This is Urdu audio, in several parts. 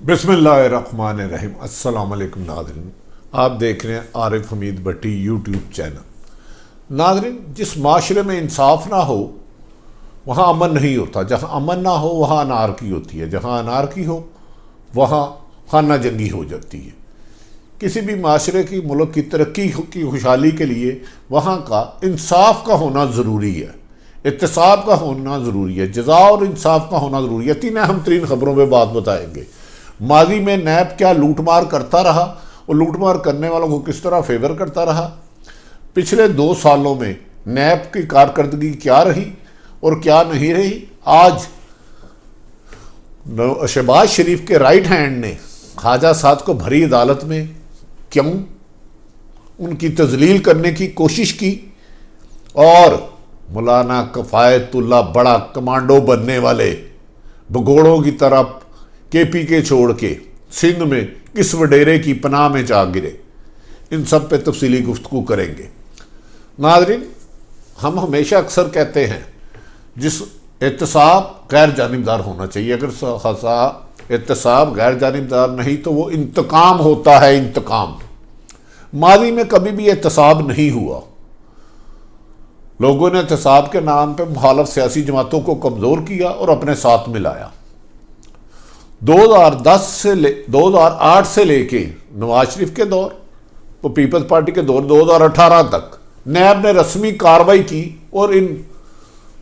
بسم اللہ الرحمن الرحیم۔ السلام علیکم ناظرین، آپ دیکھ رہے ہیں عارف حمید بٹی یوٹیوب چینل۔ ناظرین، جس معاشرے میں انصاف نہ ہو وہاں امن نہیں ہوتا، جہاں امن نہ ہو وہاں انارکی ہوتی ہے، جہاں انارکی ہو وہاں خانہ جنگی ہو جاتی ہے۔ کسی بھی معاشرے کی، ملک کی ترقی کی خوشحالی کے لیے وہاں کا انصاف کا ہونا ضروری ہے، احتساب کا ہونا ضروری ہے، جزا اور انصاف کا ہونا ضروری ہے۔ تین اہم ترین خبروں پہ بات بتائیں گے۔ ماضی میں نیب کیا لوٹ مار کرتا رہا اور لوٹ مار کرنے والوں کو کس طرح فیور کرتا رہا، پچھلے 2 سالوں میں نیب کی کارکردگی کیا رہی اور کیا نہیں رہی۔ آج شہباز شریف کے رائٹ ہینڈ نے خواجہ سعد کو بھری عدالت میں کیوں ان کی تذلیل کرنے کی کوشش کی، اور مولانا کفایت اللہ بڑا کمانڈو بننے والے بگوڑوں کی طرف کے پی کے چھوڑ کے سندھ میں کس وڈیرے کی پناہ میں جا گرے، ان سب پہ تفصیلی گفتگو کریں گے۔ ناظرین، ہم ہمیشہ اکثر کہتے ہیں جس احتساب غیر جانبدار ہونا چاہیے، اگر احتساب غیر جانبدار نہیں تو وہ انتقام ہوتا ہے، انتقام۔ ماضی میں کبھی بھی احتساب نہیں ہوا، لوگوں نے احتساب کے نام پہ مخالف سیاسی جماعتوں کو کمزور کیا اور اپنے ساتھ ملایا۔ 2008 سے لے کے نواز شریف کے دور، وہ پیپلز پارٹی کے دور 2018 تک نیب نے رسمی کارروائی کی، اور ان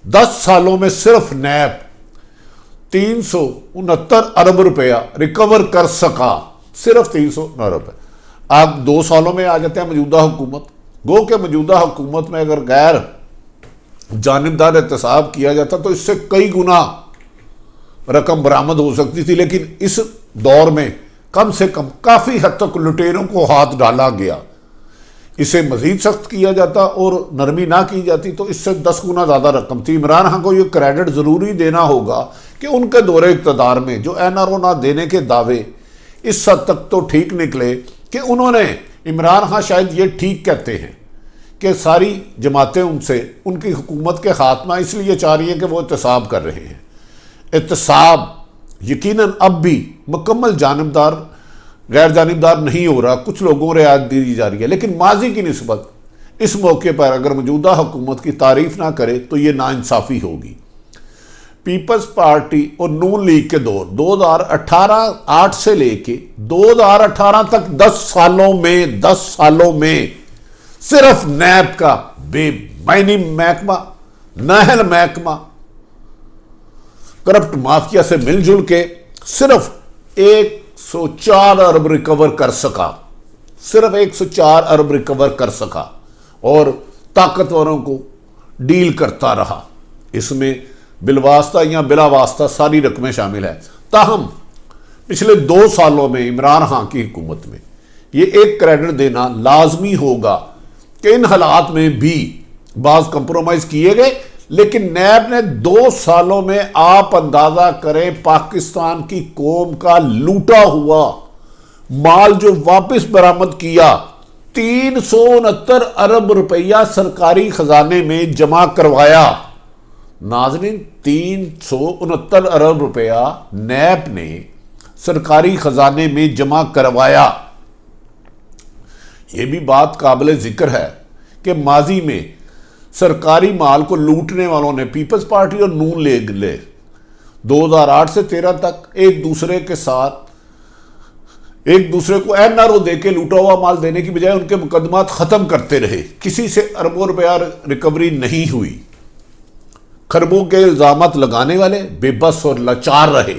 10 سالوں میں صرف نیب 369 ارب روپیہ ریکور کر سکا، صرف 369 روپے۔ آپ 2 سالوں میں آ جاتے ہیں موجودہ حکومت، گو کہ موجودہ حکومت میں اگر غیر جانبدار احتساب کیا جاتا تو اس سے کئی گنا رقم برآمد ہو سکتی تھی، لیکن اس دور میں کم سے کم کافی حد تک لٹیروں کو ہاتھ ڈالا گیا۔ اسے مزید سخت کیا جاتا اور نرمی نہ کی جاتی تو اس سے 10 گنا زیادہ رقم تھی۔ عمران خان کو یہ کریڈٹ ضروری دینا ہوگا کہ ان کے دور اقتدار میں جو این آر او نہ دینے کے دعوے اس حد تک تو ٹھیک نکلے کہ انہوں نے، عمران خان شاید یہ ٹھیک کہتے ہیں کہ ساری جماعتیں ان سے ان کی حکومت کے خاتمہ اس لیے چاہ رہی ہیں کہ وہ احتساب کر رہے ہیں۔ احتساب یقیناً اب بھی مکمل جانبدار غیر جانبدار نہیں ہو رہا، کچھ لوگوں کو رعایت دی جا رہی ہے، لیکن ماضی کی نسبت اس موقع پر اگر موجودہ حکومت کی تعریف نہ کرے تو یہ ناانصافی ہوگی۔ پیپلز پارٹی اور نون لیگ کے دور 2008 سے لے کے 2018 تک 10 سالوں میں صرف نیب کا بے معنی محکمہ، نااہل محکمہ، کرپٹ مافیا سے مل جل کے صرف 104 ارب ریکور کر سکا، صرف 104 ارب ریکور کر سکا، اور طاقتوروں کو ڈیل کرتا رہا۔ اس میں بالواسطہ یا بلا واسطہ ساری رقمیں شامل ہیں۔ تاہم پچھلے 2 سالوں میں عمران خان کی حکومت میں یہ ایک کریڈٹ دینا لازمی ہوگا کہ ان حالات میں بھی بعض کمپرومائز کیے گئے، لیکن نیب نے 2 سالوں میں آپ اندازہ کریں پاکستان کی قوم کا لوٹا ہوا مال جو واپس برآمد کیا، 369 ارب روپیہ سرکاری خزانے میں جمع کروایا۔ ناظرین، 369 ارب روپیہ نیب نے سرکاری خزانے میں جمع کروایا۔ یہ بھی بات قابل ذکر ہے کہ ماضی میں سرکاری مال کو لوٹنے والوں نے پیپلز پارٹی اور نون لیگ لے 2008 سے 13 تک ایک دوسرے کو این آر او دے کے لوٹا ہوا مال دینے کی بجائے ان کے مقدمات ختم کرتے رہے، کسی سے اربوں روپیہ ریکوری نہیں ہوئی۔ خربوں کے الزامات لگانے والے بے بس اور لاچار رہے۔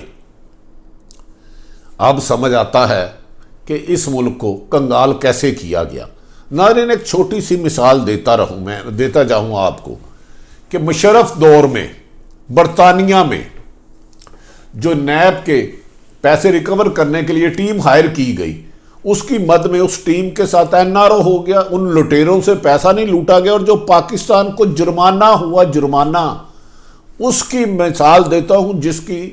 اب سمجھ آتا ہے کہ اس ملک کو کنگال کیسے کیا گیا۔ ناظرین، ایک چھوٹی سی مثال دیتا جاؤں آپ کو کہ مشرف دور میں برطانیہ میں جو نیب کے پیسے ریکور کرنے کے لیے ٹیم ہائر کی گئی، اس کی مد میں اس ٹیم کے ساتھ این آر او ہو گیا، ان لٹیروں سے پیسہ نہیں لوٹا گیا، اور جو پاکستان کو جرمانہ ہوا، جرمانہ اس کی مثال دیتا ہوں جس کی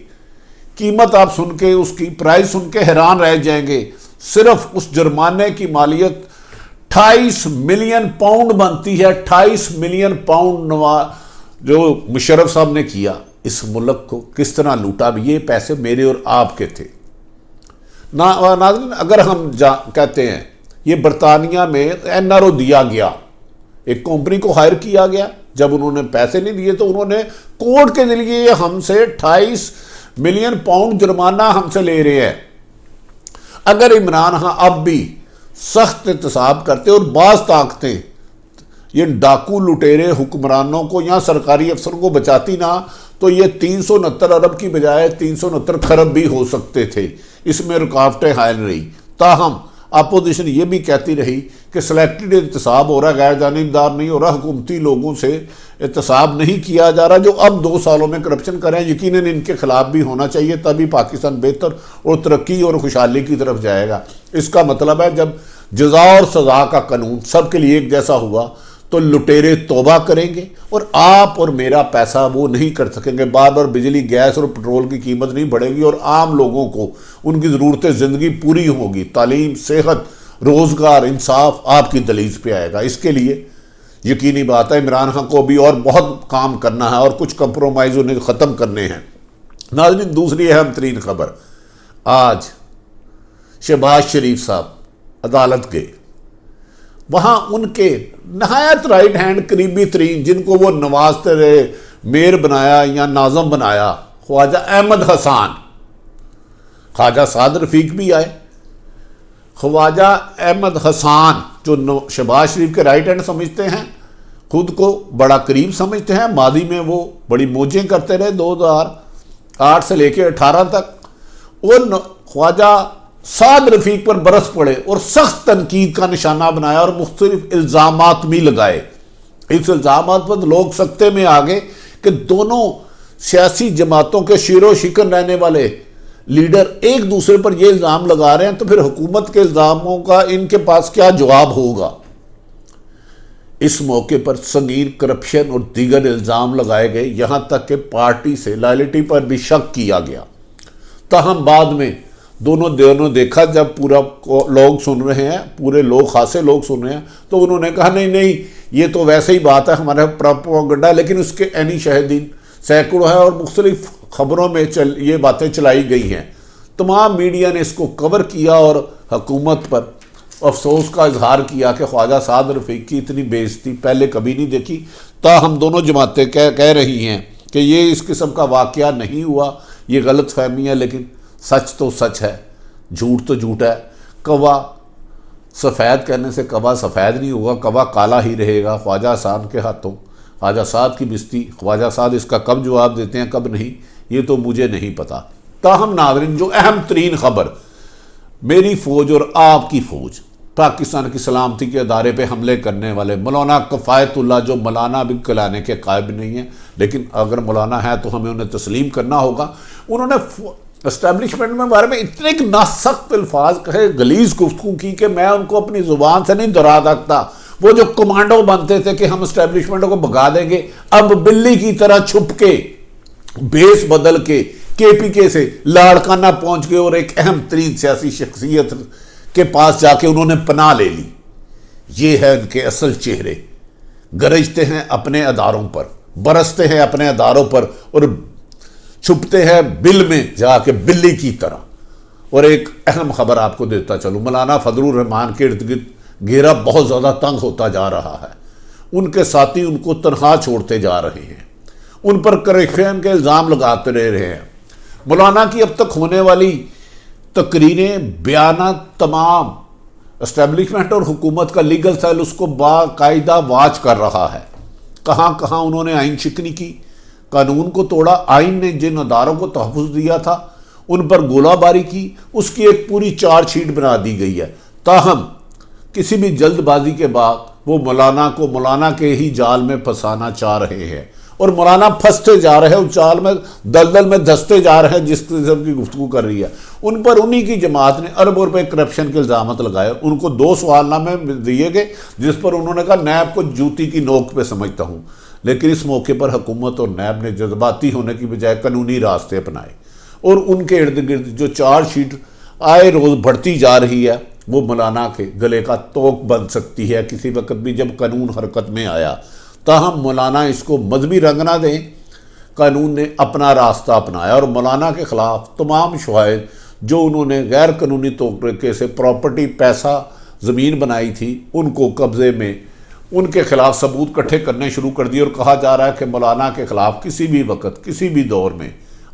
قیمت آپ سن کے، اس کی پرائز سن کے حیران رہ جائیں گے۔ صرف اس جرمانے کی مالیت 28 ملین پاؤنڈ بنتی ہے۔ 28 ملین پاؤنڈ جو مشرف صاحب نے کیا، اس ملک کو کس طرح لوٹا۔ بھی یہ پیسے میرے اور آپ کے تھے، ناظرین اگر ہم کہتے ہیں یہ برطانیہ میں این آر او دیا گیا، ایک کمپنی کو ہائر کیا گیا، جب انہوں نے پیسے نہیں دیے تو انہوں نے کورٹ کے ذریعے ہم سے 28 ملین پاؤنڈ جرمانہ ہم سے لے رہے ہیں۔ اگر عمران خان اب بھی سخت احتساب کرتے اور بعض طاقتیں یہ ڈاکو لٹیرے حکمرانوں کو یا سرکاری افسروں کو بچاتی نہ تو یہ 369 ارب کی بجائے 369 خرب بھی ہو سکتے تھے۔ اس میں رکاوٹیں حائل رہی، تاہم اپوزیشن یہ بھی کہتی رہی کہ سلیکٹڈ احتساب ہو رہا، غیر جانبدار نہیں ہو رہا، حکومتی لوگوں سے احتساب نہیں کیا جا رہا جو اب 2 سالوں میں کرپشن کریں، یقیناً ان کے خلاف بھی ہونا چاہیے، تبھی پاکستان بہتر اور ترقی اور خوشحالی کی طرف جائے گا۔ اس کا مطلب ہے جب جزا اور سزا کا قانون سب کے لیے ایک جیسا ہوا تو لٹیرے توبہ کریں گے اور آپ اور میرا پیسہ وہ نہیں کر سکیں گے۔ بار بار بجلی، گیس اور پٹرول کی قیمت نہیں بڑھے گی اور عام لوگوں کو ان کی ضرورتیں زندگی پوری ہوگی، تعلیم، صحت، روزگار، انصاف آپ کی دہلیز پہ آئے گا۔ اس کے لیے یقینی بات ہے عمران خان کو بھی اور بہت کام کرنا ہے اور کچھ کمپرومائز انہیں ختم کرنے ہیں۔ ناظرین دوسری اہم ترین خبر، آج شہباز شریف صاحب عدالت گئے، وہاں ان کے نہایت رائٹ ہینڈ قریبی ترین جن کو وہ نوازتے رہے، میر بنایا یا ناظم بنایا، خواجہ احمد حسان، خواجہ سعد رفیق بھی آئے، خواجہ احمد حسان جو شہباز شریف کے رائٹ ہینڈ سمجھتے ہیں، خود کو بڑا قریب سمجھتے ہیں، ماضی میں وہ بڑی موجیں کرتے رہے 2008 سے لے کے 18 تک، اور خواجہ سعد رفیق پر برس پڑے اور سخت تنقید کا نشانہ بنایا اور مختلف الزامات بھی لگائے۔ اس الزامات پر لوگ سکتے میں آگے کہ دونوں سیاسی جماعتوں کے شیر و شکن رہنے والے لیڈر ایک دوسرے پر یہ الزام لگا رہے ہیں، تو پھر حکومت کے الزاموں کا ان کے پاس کیا جواب ہوگا؟ اس موقع پر سنگین کرپشن اور دیگر الزام لگائے گئے، یہاں تک کہ پارٹی سے لائلٹی پر بھی شک کیا گیا۔ تاہم بعد میں دونوں دیکھا جب پورا لوگ سن رہے ہیں، پورے لوگ خاصے لوگ سن رہے ہیں، تو انہوں نے کہا نہیں یہ تو ویسے ہی بات ہے، ہمارا پروپیگنڈا ہے، لیکن اس کے عینی شاہدین سینکڑوں ہیں اور مختلف خبروں میں یہ باتیں چلائی گئی ہیں۔ تمام میڈیا نے اس کو کور کیا اور حکومت پر افسوس کا اظہار کیا کہ خواجہ سعد رفیق کی اتنی بے عزتی پہلے کبھی نہیں دیکھی۔ تاہم دونوں جماعتیں کہہ رہی ہیں کہ یہ اس قسم کا واقعہ نہیں ہوا، یہ غلط فہمی ہے، لیکن سچ تو سچ ہے، جھوٹ تو جھوٹ ہے۔ کوا سفید کہنے سے کوا سفید نہیں ہوگا، کوا کالا ہی رہے گا خواجہ حسان کے ہاتھوں۔ خواجہ سعد کی بستی، خواجہ سعد اس کا کب جواب دیتے ہیں کب نہیں، یہ تو مجھے نہیں پتا۔ تاہم ناظرین جو اہم ترین خبر، میری فوج اور آپ کی فوج پاکستان کی سلامتی کے ادارے پہ حملے کرنے والے مولانا کفایت اللہ، جو مولانا بھی کہلانے کے قائب نہیں ہیں، لیکن اگر مولانا ہے تو ہمیں انہیں تسلیم کرنا ہوگا، انہوں نے اسٹیبلشمنٹ میں بارے میں اتنے ایک ناسخت الفاظ کہے، غلیظ گفتگو کی کہ میں ان کو اپنی زبان سے نہیں دہرا سکتا۔ وہ جو کمانڈو بنتے تھے کہ ہم اسٹیبلشمنٹ کو بھگا دیں گے، اب بلی کی طرح چھپ کے بیس بدل کے کے پی کے سے لاڑکانہ پہنچ گئے اور ایک اہم ترین سیاسی شخصیت کے پاس جا کے انہوں نے پناہ لے لی۔ یہ ہے ان کے اصل چہرے، گرجتے ہیں اپنے اداروں پر، برستے ہیں اپنے اداروں پر اور چھپتے ہیں بل میں جا کے بلی کی طرح۔ اور ایک اہم خبر آپ کو دیتا چلوں، مولانا فضل الرحمان کے ارد گرد گھیرا بہت زیادہ تنگ ہوتا جا رہا ہے، ان کے ساتھی ان کو تنہا چھوڑتے جا رہے ہیں، ان پر کرپشن کے الزام لگاتے رہے ہیں۔ مولانا کی اب تک ہونے والی تقریریں، بیانات، تمام اسٹیبلشمنٹ اور حکومت کا لیگل سیل اس کو باقاعدہ واچ کر رہا ہے۔ کہاں کہاں انہوں نے آئین شکنی کی، قانون کو توڑا، آئین نے جن اداروں کو تحفظ دیا تھا ان پر گولہ باری کی، اس کی ایک پوری چارج شیٹ بنا دی گئی ہے۔ تاہم کسی بھی جلد بازی کے بعد وہ مولانا کو مولانا کے ہی جال میں پھنسانا چاہ رہے ہیں اور مولانا پھنستے جا رہے ہیں، اس جال میں دلدل میں دھستے جا رہے ہیں جس قسم کی گفتگو کر رہی ہے۔ ان پر انہی کی جماعت نے اربوں روپے کرپشن کے الزامات لگائے، ان کو 2 سوال نامے دیے گئے جس پر انہوں نے کہا نیب کو جوتی کی نوک پہ سمجھتا ہوں، لیکن اس موقع پر حکومت اور نیب نے جذباتی ہونے کی بجائے قانونی راستے اپنائے اور ان کے ارد گرد جو چارج شیٹ آئے روز بڑھتی جا رہی ہے وہ مولانا کے گلے کا توق بن سکتی ہے کسی وقت بھی جب قانون حرکت میں آیا۔ تاہم مولانا اس کو مذہبی رنگ نہ دیں، قانون نے اپنا راستہ اپنایا اور مولانا کے خلاف تمام شواہد جو انہوں نے غیر قانونی طریقے سے پراپرٹی پیسہ زمین بنائی تھی ان کو قبضے میں ان کے خلاف ثبوت کٹھے کرنے شروع کر دیے، اور کہا جا رہا ہے کہ مولانا کے خلاف کسی بھی وقت کسی بھی دور میں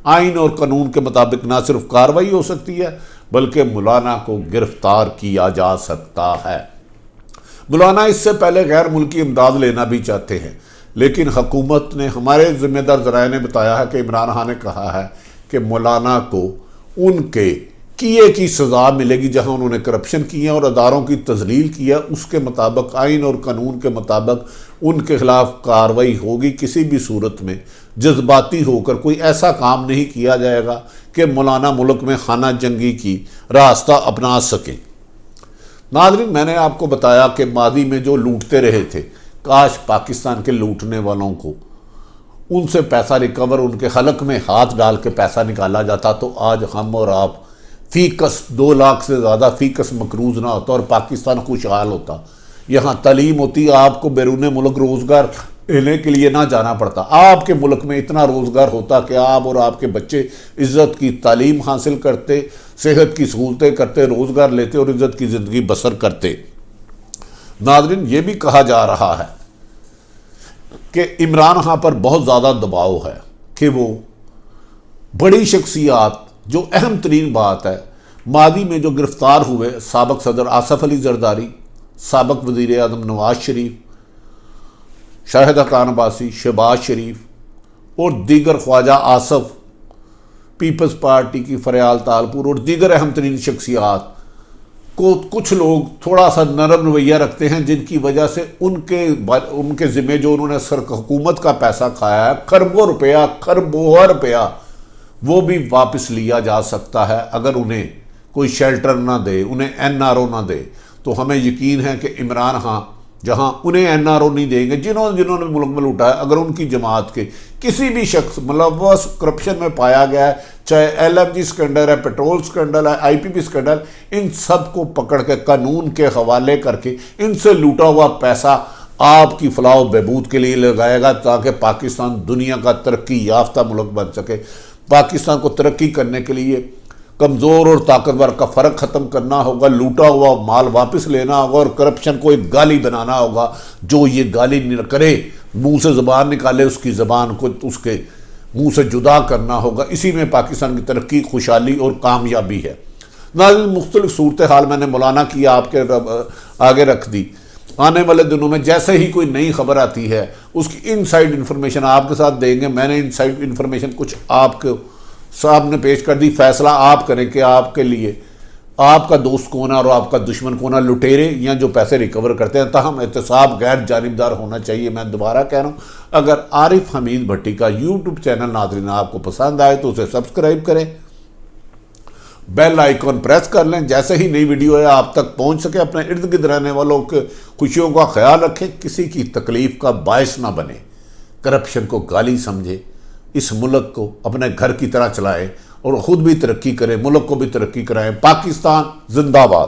آئین اور قانون کے مطابق نہ صرف کارروائی ہو سکتی ہے بلکہ مولانا کو گرفتار کیا جا سکتا ہے۔ مولانا اس سے پہلے غیر ملکی امداد لینا بھی چاہتے ہیں، لیکن حکومت نے، ہمارے ذمہ دار ذرائع نے بتایا ہے کہ عمران خان نے کہا ہے کہ مولانا کو ان کے کیے کی سزا ملے گی، جہاں انہوں نے کرپشن کیا اور اداروں کی تذلیل کیا، اس کے مطابق آئین اور قانون کے مطابق ان کے خلاف کارروائی ہوگی۔ کسی بھی صورت میں جذباتی ہو کر کوئی ایسا کام نہیں کیا جائے گا کہ مولانا ملک میں خانہ جنگی کی راستہ اپنا سکیں۔ ناظرین، میں نے آپ کو بتایا کہ ماضی میں جو لوٹتے رہے تھے، کاش پاکستان کے لوٹنے والوں کو ان سے پیسہ ریکور، ان کے حلق میں ہاتھ ڈال کے پیسہ نکالا جاتا تو آج ہم اور آپ فی کس 2 لاکھ سے زیادہ فی کس مقروض نہ ہوتا اور پاکستان خوشحال ہوتا۔ یہاں تعلیم ہوتی، آپ کو بیرون ملک روزگار لینے کے لیے نہ جانا پڑتا، آپ کے ملک میں اتنا روزگار ہوتا کہ آپ اور آپ کے بچے عزت کی تعلیم حاصل کرتے، صحت کی سہولتیں کرتے، روزگار لیتے اور عزت کی زندگی بسر کرتے۔ ناظرین، یہ بھی کہا جا رہا ہے کہ عمران خان پر بہت زیادہ دباؤ ہے کہ وہ بڑی شخصیات، جو اہم ترین بات ہے، ماضی میں جو گرفتار ہوئے سابق صدر آصف علی زرداری، سابق وزیر اعظم نواز شریف، شاہد خاقان عباسی، شہباز شریف اور دیگر، خواجہ آصف، پیپلز پارٹی کی فریال تالپور اور دیگر اہم ترین شخصیات کو کچھ لوگ تھوڑا سا نرم رویہ رکھتے ہیں، جن کی وجہ سے ان کے ذمہ جو انہوں نے حکومت کا پیسہ کھایا ہے، خربوں روپیہ وہ بھی واپس لیا جا سکتا ہے اگر انہیں کوئی شیلٹر نہ دے، انہیں NRO نہ دے۔ تو ہمیں یقین ہے کہ عمران خان جہاں انہیں NRO نہیں دیں گے، جنہوں نے ملک میں لوٹا ہے، اگر ان کی جماعت کے کسی بھی شخص ملوث کرپشن میں پایا گیا ہے، چاہے LNG اسکینڈل ہے، پیٹرول اسکینڈل ہے، IPP اسکینڈل، ان سب کو پکڑ کے قانون کے حوالے کر کے ان سے لوٹا ہوا پیسہ آپ کی فلاح و بہبود کے لیے لگائے گا، تاکہ پاکستان دنیا کا ترقی یافتہ ملک بن سکے۔ پاکستان کو ترقی کرنے کے لیے کمزور اور طاقتور کا فرق ختم کرنا ہوگا، لوٹا ہوا مال واپس لینا ہوگا اور کرپشن کو ایک گالی بنانا ہوگا۔ جو یہ گالی کرے، منہ سے زبان نکالے، اس کی زبان کو اس کے منہ سے جدا کرنا ہوگا۔ اسی میں پاکستان کی ترقی، خوشحالی اور کامیابی ہے۔ ناظرین، مختلف صورتحال میں نے مولانا کی آپ کے آگے رکھ دی۔ آنے والے دنوں میں جیسے ہی کوئی نئی خبر آتی ہے، اس کی انسائیڈ انفارمیشن آپ کے ساتھ دیں گے۔ میں نے انسائیڈ انفارمیشن کچھ آپ کے سامنے پیش کر دی، فیصلہ آپ کریں کہ آپ کے لیے آپ کا دوست کون ہے اور آپ کا دشمن کون ہے، لٹیرے یا جو پیسے ریکور کرتے ہیں۔ تاہم احتساب غیر جانبدار ہونا چاہیے۔ میں دوبارہ کہہ رہا ہوں، اگر عارف حمید بھٹی کا یوٹیوب چینل ناظرین آپ کو پسند آئے تو اسے سبسکرائب کریں، بیل آئیکن پریس کر لیں، جیسے ہی نئی ویڈیو ہے آپ تک پہنچ سکے۔ اپنے ارد گرد رہنے والوں کے خوشیوں کا خیال رکھیں، کسی کی تکلیف کا باعث نہ بنے، کرپشن کو گالی سمجھے، اس ملک کو اپنے گھر کی طرح چلائیں اور خود بھی ترقی کریں، ملک کو بھی ترقی کرائیں۔ پاکستان زندہ باد۔